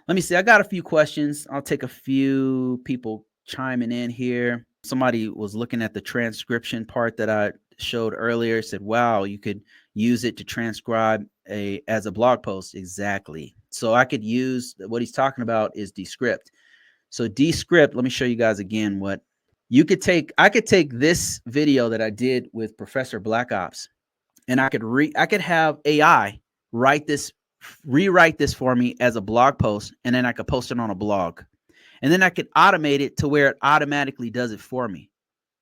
Let me see. I got a few questions. I'll take a few people chiming in here. Somebody was looking at the transcription part that I showed earlier. Said, "Wow, you could use it to transcribe as a blog post." Exactly. So I could use what he's talking about is descript. So descript. Let me show you guys again what you could take. I could take this video that I did with Professor Black Ops, and I could have AI write this rewrite this for me as a blog post, and then I could post it on a blog, and then I could automate it to where it automatically does it for me.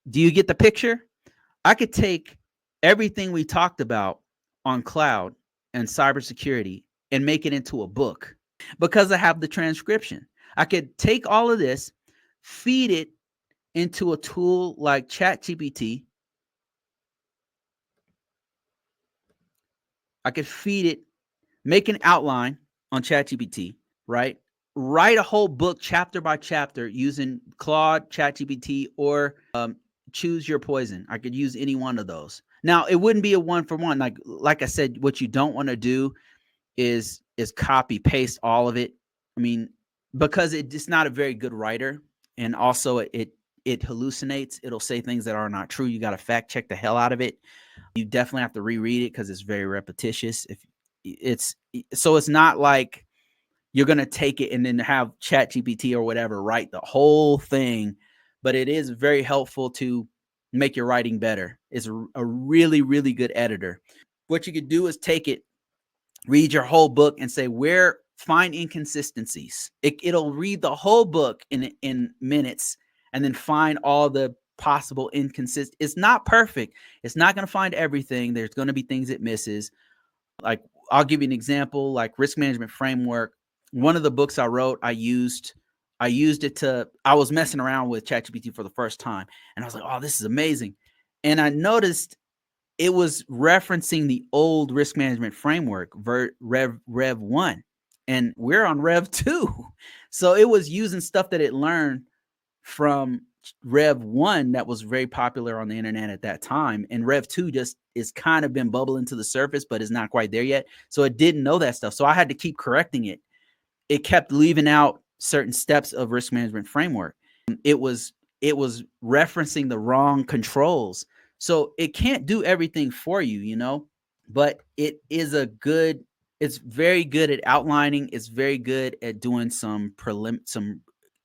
Do you get the picture? I could take everything we talked about on cloud and cybersecurity and make it into a book because I have the transcription. I could take all of this, feed it into a tool like ChatGPT. I could feed it, make an outline on ChatGPT, right? Write a whole book chapter by chapter using Claude, ChatGPT, or choose your poison. I could use any one of those. Now, it wouldn't be a one for one. Like I said, what you don't want to do is copy paste all of it. I mean, because it's not a very good writer, and also it hallucinates. It'll say things that are not true. You got to fact check the hell out of it. You definitely have to reread it because it's very repetitious. If it's so, it's not like you're gonna take it and then have ChatGPT or whatever write the whole thing, but it is very helpful to make your writing better. It's a really, really good editor. What you could do is take it, read your whole book, and say find inconsistencies. It'll read the whole book in minutes and then find all the possible inconsistent. It's not perfect. It's not going to find everything. There's going to be things it misses. Like, I'll give you an example, like risk management framework. One of the books I wrote, I used it to, I was messing around with ChatGPT for the first time, and I was like, oh, this is amazing. And I noticed it was referencing the old risk management framework, Rev 1, and we're on Rev 2. So it was using stuff that it learned from Rev 1 that was very popular on the internet at that time. And Rev 2 just is kind of been bubbling to the surface, but is not quite there yet. So it didn't know that stuff. So I had to keep correcting it. It kept leaving out certain steps of risk management framework. It was referencing the wrong controls. So it can't do everything for you, but it's very good at outlining. It's very good at doing some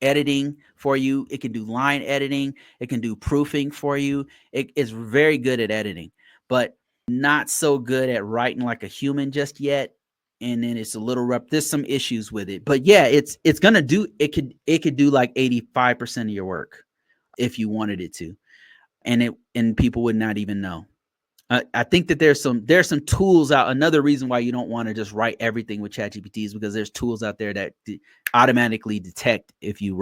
editing for you. It can do line editing. It can do proofing for you. It is very good at editing, but not so good at writing like a human just yet. And then it's a little there's some issues with it, but yeah, it's gonna do. It could do like 85% of your work if you wanted it to, and people would not even know. I think that there's some tools out. Another reason why you don't want to just write everything with ChatGPT is because there's tools out there that automatically detect if you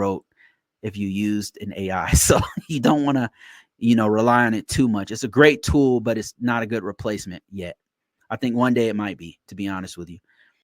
used an AI. So you don't want to, rely on it too much. It's a great tool, but it's not a good replacement yet. I think one day it might be, to be honest with you.